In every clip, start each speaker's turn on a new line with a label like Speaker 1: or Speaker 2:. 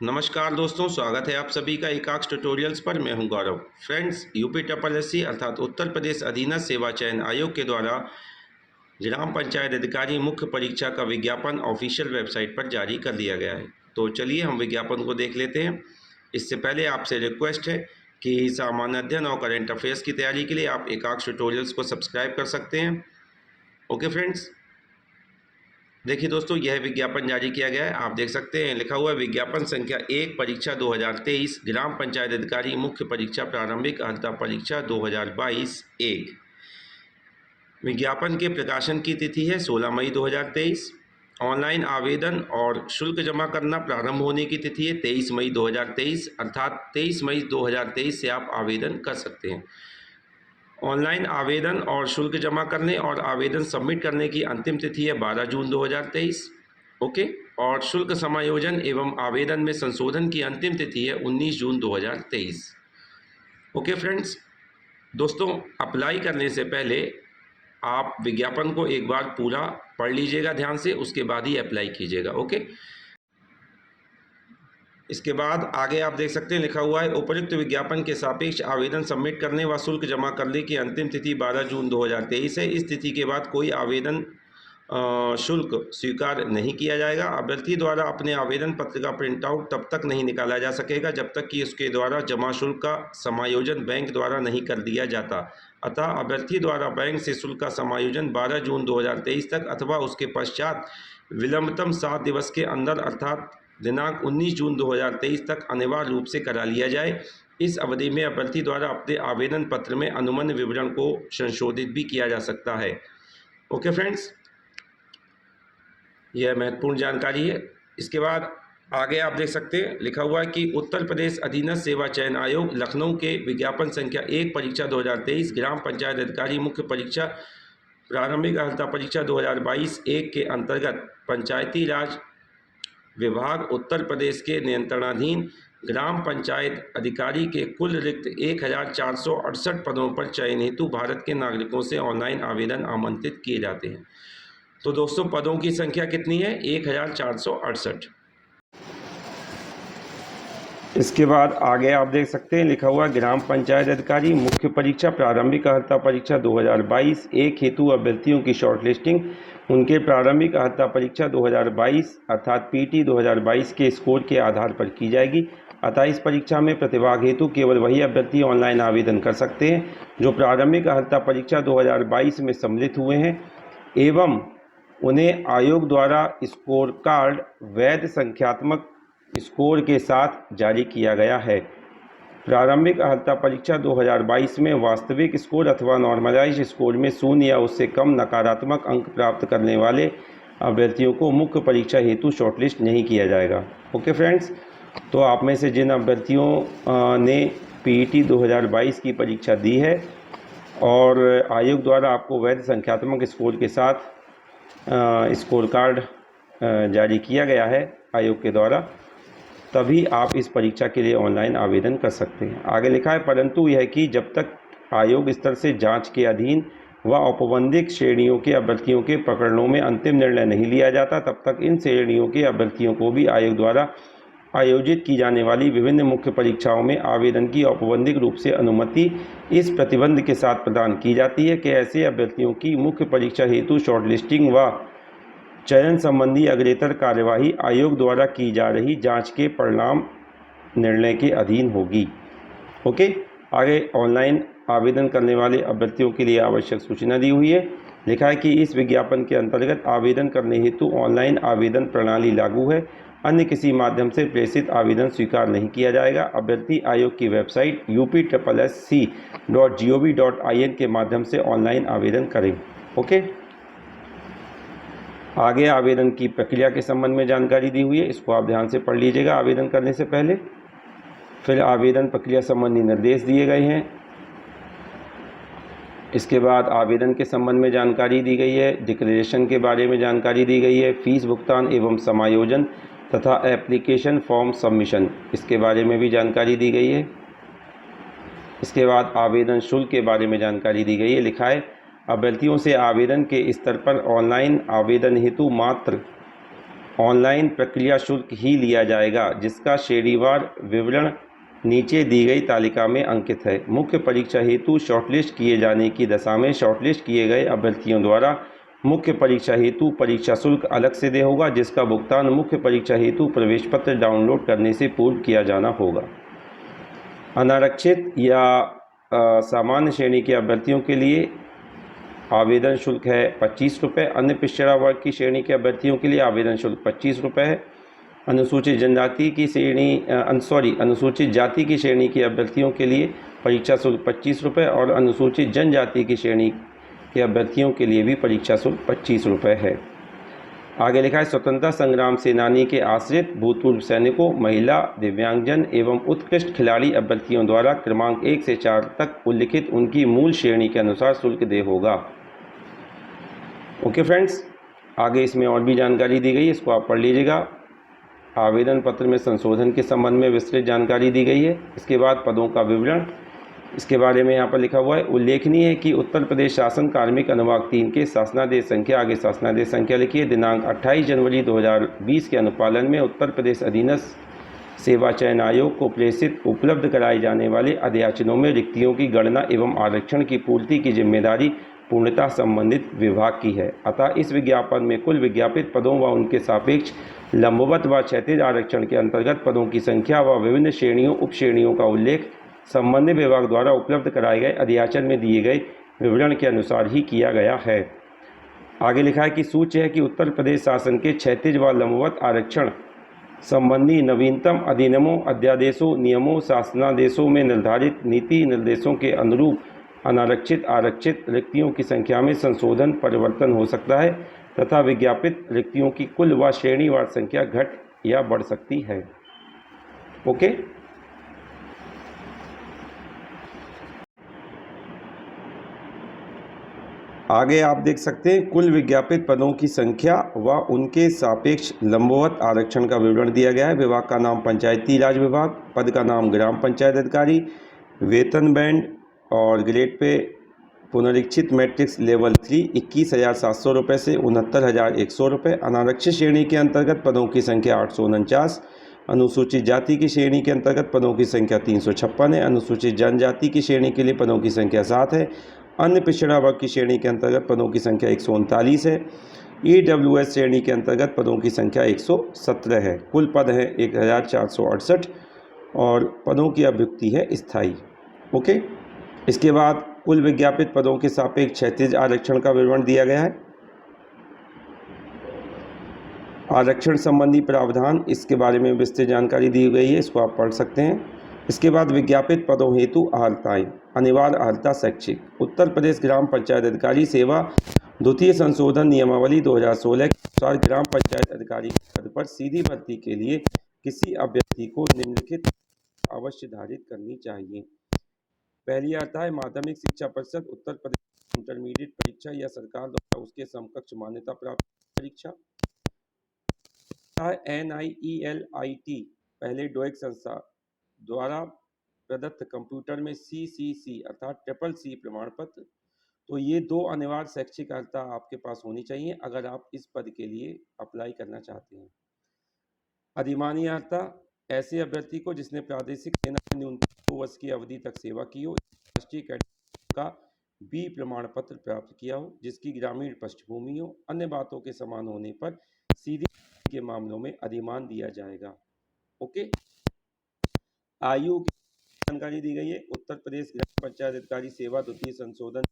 Speaker 1: नमस्कार दोस्तों, स्वागत है आप सभी का एकाक्ष ट्यूटोरियल्स पर। मैं हूं गौरव। फ्रेंड्स, यूपी ट्रिपल अर्थात उत्तर प्रदेश अधीनस्थ सेवा चयन आयोग के द्वारा ग्राम पंचायत अधिकारी मुख्य परीक्षा का विज्ञापन ऑफिशियल वेबसाइट पर जारी कर दिया गया है। तो चलिए हम विज्ञापन को देख लेते हैं। इससे पहले आपसे रिक्वेस्ट है कि सामान्य अध्ययन और करेंट अफेयर्स की तैयारी के लिए आप एकाक्ष ट्यूटोरियल्स को सब्सक्राइब कर सकते हैं। ओके फ्रेंड्स, देखिए दोस्तों, यह विज्ञापन जारी किया गया है। आप देख सकते हैं, लिखा हुआ है विज्ञापन संख्या 1 परीक्षा 2023 ग्राम पंचायत अधिकारी मुख्य परीक्षा प्रारंभिक अर्हता परीक्षा 2022 1। विज्ञापन के प्रकाशन की तिथि है 16 मई 2023। ऑनलाइन आवेदन और शुल्क जमा करना प्रारंभ होने की तिथि है 23 मई 2023, अर्थात 23 मई 2023 से आप आवेदन कर सकते हैं। ऑनलाइन आवेदन और शुल्क जमा करने और आवेदन सबमिट करने की अंतिम तिथि है 12 जून 2023। ओके, और शुल्क समायोजन एवं आवेदन में संशोधन की अंतिम तिथि है 19 जून 2023। ओके फ्रेंड्स, दोस्तों, अप्लाई करने से पहले आप विज्ञापन को एक बार पूरा पढ़ लीजिएगा ध्यान से, उसके बाद ही अप्लाई कीजिएगा। ओके, इसके बाद आगे आप देख सकते हैं, लिखा हुआ है उपयुक्त विज्ञापन के सापेक्ष आवेदन सबमिट करने व शुल्क जमा करने की अंतिम तिथि 12 जून 2023 है। इस तिथि के बाद कोई आवेदन शुल्क स्वीकार नहीं किया जाएगा। अभ्यर्थी द्वारा अपने आवेदन पत्र का प्रिंट आउट तब तक नहीं निकाला जा सकेगा जब तक कि उसके द्वारा जमा शुल्क का समायोजन बैंक द्वारा नहीं कर दिया जाता। अतः अभ्यर्थी द्वारा बैंक से शुल्क का समायोजन 12 जून 2023 तक अथवा उसके पश्चात विलंबतम 7 दिवस के अंदर अर्थात दिनांक 19 जून 2023 तक अनिवार्य रूप से करा लिया जाए। इस अवधि में अभ्यर्थी द्वारा अपने आवेदन पत्र में अनुबंध विवरण को संशोधित भी किया जा सकता है। ओके फ्रेंड्स, यह महत्वपूर्ण जानकारी है। इसके बाद आगे आप देख सकते हैं, लिखा हुआ है कि उत्तर प्रदेश अधीनस्थ सेवा चयन आयोग लखनऊ के विज्ञापन संख्या 1 परीक्षा 2023 ग्राम पंचायत अधिकारी मुख्य परीक्षा प्रारंभिक अर्हता परीक्षा 2022 1 के अंतर्गत पंचायती राज विभाग उत्तर प्रदेश के नियंत्रणाधीन ग्राम पंचायत अधिकारी के कुल रिक्त 1468 पदों पर चयन हेतु भारत के नागरिकों से ऑनलाइन आवेदन आमंत्रित किए जाते हैं। तो दोस्तों, पदों की संख्या कितनी है? 1468। इसके बाद आगे आप देख सकते हैं, लिखा हुआ ग्राम पंचायत अधिकारी मुख्य परीक्षा प्रारंभिक अर्हता परीक्षा 2022 एक हेतु अभ्यर्थियों की शॉर्टलिस्टिंग उनके प्रारंभिक अर्हता परीक्षा 2022 अर्थात पीटी 2022 के स्कोर के आधार पर की जाएगी। अतः इस परीक्षा में प्रतिभाग हेतु केवल वही अभ्यर्थी ऑनलाइन आवेदन कर सकते हैं जो प्रारंभिक अर्हता परीक्षा 2022 में सम्मिलित हुए हैं एवं उन्हें आयोग द्वारा स्कोर कार्ड वैध संख्यात्मक स्कोर के साथ जारी किया गया है। प्रारंभिक अर्हता परीक्षा 2022 में वास्तविक स्कोर अथवा नॉर्मलाइज्ड स्कोर में 0 या उससे कम नकारात्मक अंक प्राप्त करने वाले अभ्यर्थियों को मुख्य परीक्षा हेतु शॉर्टलिस्ट नहीं किया जाएगा। ओके फ्रेंड्स, तो आप में से जिन अभ्यर्थियों ने पीईटी 2022 की परीक्षा दी है और आयोग द्वारा आपको वैध संख्यात्मक स्कोर के साथ स्कोर कार्ड जारी किया गया है आयोग के द्वारा, तभी आप इस परीक्षा के लिए ऑनलाइन आवेदन कर सकते हैं। आगे लिखा है, परंतु यह कि जब तक आयोग स्तर से जांच के अधीन व औपबंधिक श्रेणियों के अभ्यर्थियों के प्रकरणों में अंतिम निर्णय नहीं लिया जाता, तब तक इन श्रेणियों के अभ्यर्थियों को भी आयोग द्वारा आयोजित की जाने वाली विभिन्न मुख्य परीक्षाओं में आवेदन की औपबंधिक रूप से अनुमति इस प्रतिबंध के साथ प्रदान की जाती है कि ऐसे अभ्यर्थियों की मुख्य परीक्षा हेतु शॉर्टलिस्टिंग व चयन संबंधी अग्रेतर कार्यवाही आयोग द्वारा की जा रही जांच के परिणाम निर्णय के अधीन होगी। ओके, आगे ऑनलाइन आवेदन करने वाले अभ्यर्थियों के लिए आवश्यक सूचना दी हुई है। लिखा है कि इस विज्ञापन के अंतर्गत आवेदन करने हेतु ऑनलाइन आवेदन प्रणाली लागू है। अन्य किसी माध्यम से प्रेषित आवेदन स्वीकार नहीं किया जाएगा। अभ्यर्थी आयोग की वेबसाइट upSSC.gov.in के माध्यम से ऑनलाइन आवेदन करें। ओके, आगे आवेदन की प्रक्रिया के संबंध में जानकारी दी हुई है, इसको आप ध्यान से पढ़ लीजिएगा आवेदन करने से पहले। फिर आवेदन प्रक्रिया संबंधी निर्देश दिए गए हैं। इसके बाद आवेदन के संबंध में जानकारी दी गई है, डिक्लेरेशन के बारे में जानकारी दी गई है, फीस भुगतान एवं समायोजन तथा एप्लीकेशन फॉर्म सबमिशन इसके बारे में भी जानकारी दी गई है। इसके बाद आवेदन शुल्क के बारे में जानकारी दी गई है। लिखा है, अभ्यर्थियों से आवेदन के स्तर पर ऑनलाइन आवेदन हेतु मात्र ऑनलाइन प्रक्रिया शुल्क ही लिया जाएगा, जिसका श्रेणीवार विवरण नीचे दी गई तालिका में अंकित है। मुख्य परीक्षा हेतु शॉर्टलिस्ट किए जाने की दशा में शॉर्टलिस्ट किए गए अभ्यर्थियों द्वारा मुख्य परीक्षा हेतु परीक्षा शुल्क अलग से देय होगा, जिसका भुगतान मुख्य परीक्षा हेतु प्रवेश पत्र डाउनलोड करने से पूर्व किया जाना होगा। अनारक्षित या सामान्य श्रेणी के अभ्यर्थियों के लिए आवेदन शुल्क है 25 रुपये। अन्य पिछड़ा वर्ग की श्रेणी के अभ्यर्थियों के लिए आवेदन शुल्क 25 रुपये है। अनुसूचित जाति की श्रेणी के अभ्यर्थियों के लिए परीक्षा शुल्क 25 रुपये और अनुसूचित जनजाति की श्रेणी के अभ्यर्थियों के लिए भी परीक्षा शुल्क 25 रुपये है। आगे लिखा है, स्वतंत्रता संग्राम सेनानी के आश्रित भूतपूर्व सैनिकों, महिला, दिव्यांगजन एवं उत्कृष्ट खिलाड़ी अभ्यर्थियों द्वारा क्रमांक 1 से 4 तक उल्लिखित उनकी मूल श्रेणी के अनुसार शुल्क देय होगा। ओके फ्रेंड्स, आगे इसमें और भी जानकारी दी गई है, इसको आप पढ़ लीजिएगा। आवेदन पत्र में संशोधन के संबंध में विस्तृत जानकारी दी गई है। इसके बाद पदों का विवरण, इसके बारे में यहाँ पर लिखा हुआ है। उल्लेखनीय है कि उत्तर प्रदेश शासन कार्मिक अनुभाग 3 के शासनादेश संख्या, आगे शासनादेश संख्या लिखिए, दिनांक 28 जनवरी 2020 के अनुपालन में उत्तर प्रदेश अधीनस्थ सेवा चयन आयोग को प्रेषित उपलब्ध कराए जाने वाले अध्याचनों में रिक्तियों की गणना एवं आरक्षण की पूर्ति की जिम्मेदारी पूर्णतः संबंधित विभाग की है। अतः इस विज्ञापन में कुल विज्ञापित पदों व उनके सापेक्ष लंबवत व क्षैतिज आरक्षण के अंतर्गत पदों की संख्या व विभिन्न श्रेणियों उप श्रेणियों का उल्लेख संबंधित विभाग द्वारा उपलब्ध कराए गए अध्याचन में दिए गए विवरण के अनुसार ही किया गया है। आगे लिखा है कि सूच्य है कि उत्तर प्रदेश शासन के क्षैतिज व लंबवत आरक्षण संबंधी नवीनतम अधिनियमों, अध्यादेशों, नियमों, शासनादेशों में निर्धारित नीति निर्देशों के अनुरूप अनारक्षित आरक्षित रिक्तियों की संख्या में संशोधन परिवर्तन हो सकता है तथा विज्ञापित रिक्तियों की कुल व श्रेणीवार संख्या घट या बढ़ सकती है। ओके, आगे आप देख सकते हैं कुल विज्ञापित पदों की संख्या व उनके सापेक्ष लंबवत आरक्षण का विवरण दिया गया है। विभाग का नाम पंचायती राज विभाग, पद का नाम ग्राम पंचायत अधिकारी, वेतन बैंड और ग्रेड पे पुनरीक्षित मैट्रिक्स लेवल 3 21,700 रुपये से 69,100 रुपये। अनारक्षित श्रेणी के अंतर्गत पदों की संख्या 849। अनुसूचित जाति की श्रेणी के अंतर्गत पदों की संख्या 356 है। अनुसूचित जनजाति की श्रेणी के लिए पदों की संख्या 7 है। अन्य पिछड़ा वर्ग की श्रेणी के अंतर्गत पदों की संख्या 139 है। EWS श्रेणी के अंतर्गत पदों की संख्या 117 है। कुल पद है 1468 और पदों की अभ्युक्ति है स्थायी। ओके, इसके बाद कुल विज्ञापित पदों के सापेक्ष क्षैतिज आरक्षण का विवरण दिया गया है। आरक्षण संबंधी प्रावधान, इसके बारे में विस्तृत जानकारी दी गई है, इसको आप पढ़ सकते हैं। इसके बाद विज्ञापित पदों हेतु अर्हताएं, अनिवार्य अर्हता शैक्षिक। उत्तर प्रदेश ग्राम पंचायत अधिकारी सेवा द्वितीय संशोधन नियमावली 2016 के अनुसार ग्राम पंचायत अधिकारी के पद पर सीधी भर्ती के लिए किसी अभ्यर्थी को निम्नलिखित अवश्य धारित करनी चाहिए। पहली अर्हता है माध्यमिक शिक्षा परिषद उत्तर प्रदेश इंटरमीडिएट परीक्षा या सरकार द्वारा उसके समकक्ष मान्यता प्राप्त परीक्षा। NIELIT पहले डोइक संस्था द्वारा प्रदत्त कंप्यूटर में CCC अर्थात CCC प्रमाण पत्र। तो ये दो अनिवार्य शैक्षिक अर्हता आपके पास होनी चाहिए अगर आप इस पद के लिए अप्लाई करना चाहते हैं। अधिमानी अर्हता, ऐसे अभ्यर्थी को जिसने प्रादेशिक सेना में न्यूनतम 2 वर्ष की अवधि तक सेवा की हो, राष्ट्रीय कैडेट का B प्रमाण पत्र प्राप्त किया हो, जिसकी ग्रामीण पृष्ठभूमि हो। अन्य बातों के समान होने पर सीधी के मामलों में अधिमान दिया जाएगा। ओके, आयु की जानकारी दी गई है। उत्तर प्रदेश ग्राम पंचायत अधिकारी सेवा द्वितीय संशोधन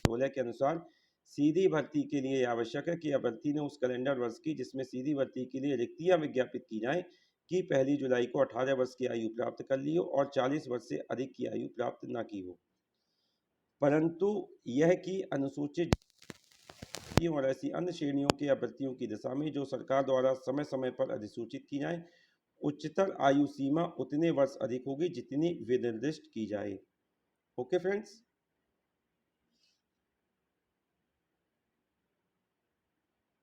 Speaker 1: 16 के अनुसार सीधी भर्ती के लिए आवश्यक है कि अभ्यर्थी ने उस कैलेंडर वर्ष की जिसमें सीधी भर्ती के लिए रिक्तियां विज्ञापित की जाएं कि 1 जुलाई को 18 वर्ष की आयु प्राप्त कर ली हो और 40 वर्ष से अधिक की आयु प्राप्त न की हो, परंतु यह कि अनुसूचित और ऐसी अन्य श्रेणियों के अभ्यर्थियों की दशा में जो सरकार द्वारा समय समय पर अधिसूचित की जाए, उच्चतर आयु सीमा उतने वर्ष अधिक होगी जितनी विनिर्दिष्ट की जाए। ओके फ्रेंड्स,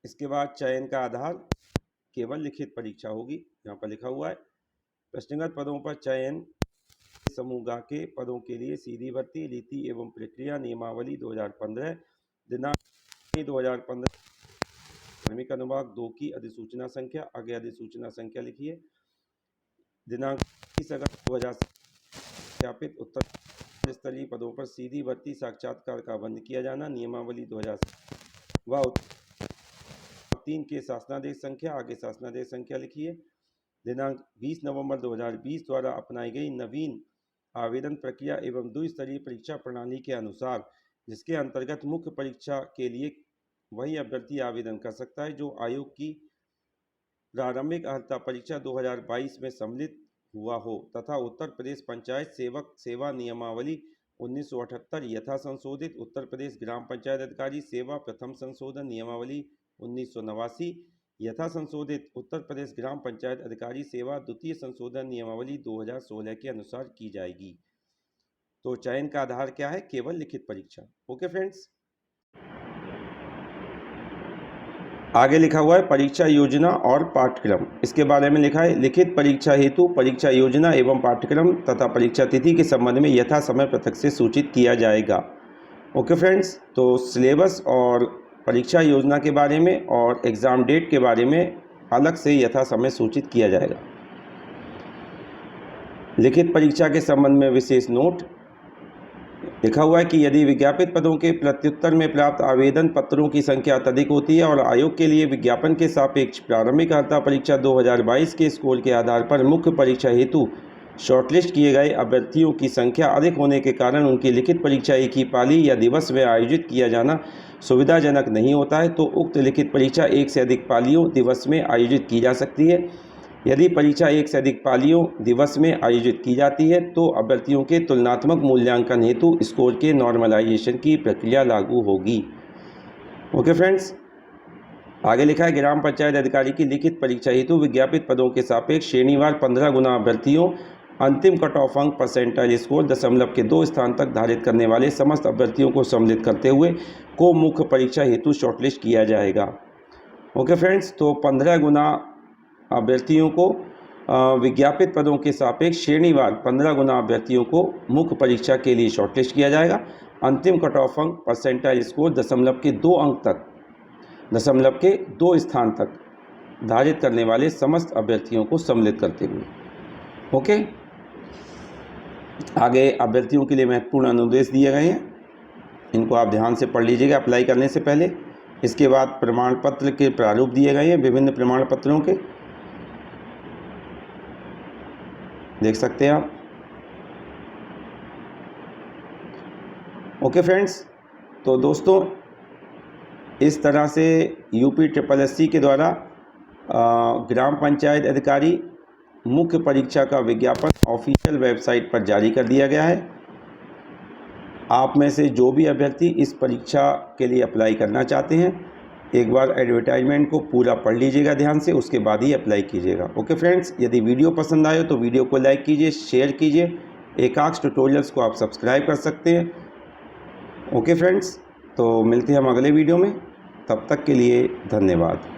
Speaker 1: इसके बाद चयन का आधार केवल लिखित परीक्षा होगी। यहाँ पर लिखा हुआ है प्रश्नगत पदों पर चयन समूह ग के पदों के लिए सीधी भर्ती रीति एवं प्रक्रिया नियमावली 2015 दिनांक 2015 धार्मिक अनुभाग 2 की अधिसूचना संख्या, आगे अधिसूचना संख्या लिखिए। दिनांक 30 अगस्त 2000 स्थापित उत्तर स्तरीय पदों पर सीधी भर्ती साक्षात्कार का बंद किया जाना, नियमावली 2000 व 3 के शासनादेश संख्या, आगे शासनादेश संख्या लिखिए। दिनांक 20 नवंबर 2020 द्वारा अपनाई गई नवीन आवेदन प्रक्रिया एवं द्विस्तरीय परीक्षा प्रणाली के अनुसार, जिसके अंतर्गत मुख्य परीक्षा के लिए वही अभ्यर्थी आवेदन कर सकता है जो आयोग की प्रारंभिक अर्हता परीक्षा 2022 में सम्मिलित हुआ हो तथा उत्तर प्रदेश पंचायत सेवक सेवा नियमावली 1978 यथा संशोधित, उत्तर प्रदेश ग्राम पंचायत अधिकारी सेवा प्रथम संशोधन नियमावली 1989 यथा संशोधित, उत्तर प्रदेश ग्राम पंचायत अधिकारी सेवा द्वितीय संशोधन नियमावली 2016 के अनुसार की जाएगी। तो चयन का आधार क्या है? केवल लिखित परीक्षा। ओके फ्रेंड्स, आगे लिखा हुआ है परीक्षा योजना और पाठ्यक्रम। इसके बारे में लिखा है लिखित परीक्षा हेतु परीक्षा योजना एवं पाठ्यक्रम तथा परीक्षा तिथि के संबंध में यथा समय पृथक से सूचित किया जाएगा। ओके फ्रेंड्स, तो सिलेबस और परीक्षा योजना के बारे में और एग्ज़ाम डेट के बारे में अलग से यथा समय सूचित किया जाएगा। लिखित परीक्षा के संबंध में विशेष नोट लिखा हुआ है कि यदि विज्ञापित पदों के प्रत्युत्तर में प्राप्त आवेदन पत्रों की संख्या अत्यधिक होती है और आयोग के लिए विज्ञापन के सापेक्ष प्रारंभिक अर्हता परीक्षा 2022 के स्कोर के आधार पर मुख्य परीक्षा हेतु शॉर्टलिस्ट किए गए अभ्यर्थियों की संख्या अधिक होने के कारण उनकी लिखित परीक्षा एक ही पाली या दिवस में आयोजित किया जाना सुविधाजनक नहीं होता है, तो उक्त लिखित परीक्षा एक से अधिक पालियों दिवस में आयोजित की जा सकती है। यदि परीक्षा एक से अधिक पालियों दिवस में आयोजित की जाती है तो अभ्यर्थियों के तुलनात्मक मूल्यांकन हेतु स्कोर के नॉर्मलाइजेशन की प्रक्रिया लागू होगी। ओके फ्रेंड्स, आगे लिखा है ग्राम पंचायत अधिकारी की लिखित परीक्षा हेतु विज्ञापित पदों के सापेक्ष श्रेणीवार 15 गुना अभ्यर्थियों अंतिम कट ऑफ अंक परसेंटाइल स्कोर 0.2 स्थान तक धारित करने वाले समस्त अभ्यर्थियों को सम्मिलित करते हुए को मुख्य परीक्षा हेतु शॉर्टलिस्ट किया जाएगा। ओके फ्रेंड्स, तो 15 गुना अभ्यर्थियों को विज्ञापित पदों के सापेक्ष श्रेणीवार 15 गुना अभ्यर्थियों को मुख्य परीक्षा के लिए शॉर्टलिस्ट किया जाएगा। अंतिम कट ऑफ अंक परसेंटाइल स्कोर 0.2 अंक तक 0.2 स्थान तक धारित करने वाले समस्त अभ्यर्थियों को सम्मिलित करते हुए। ओके, आगे अभ्यर्थियों के लिए महत्वपूर्ण अनुदेश दिए गए हैं, इनको आप ध्यान से पढ़ लीजिएगा अप्लाई करने से पहले। इसके बाद प्रमाण पत्र के प्रारूप दिए गए हैं, विभिन्न प्रमाण पत्रों के देख सकते हैं आप। ओके फ्रेंड्स, तो दोस्तों इस तरह से UPSSC के द्वारा ग्राम पंचायत अधिकारी मुख्य परीक्षा का विज्ञापन ऑफिशियल वेबसाइट पर जारी कर दिया गया है। आप में से जो भी अभ्यर्थी इस परीक्षा के लिए अप्लाई करना चाहते हैं, एक बार एडवर्टाइजमेंट को पूरा पढ़ लीजिएगा ध्यान से, उसके बाद ही अप्लाई कीजिएगा। ओके फ्रेंड्स, यदि वीडियो पसंद आए तो वीडियो को लाइक कीजिए, शेयर कीजिए। एकाक्ष ट्यूटोरियल्स को आप सब्सक्राइब कर सकते हैं। ओके फ्रेंड्स, तो मिलते हैं हम अगले वीडियो में, तब तक के लिए धन्यवाद।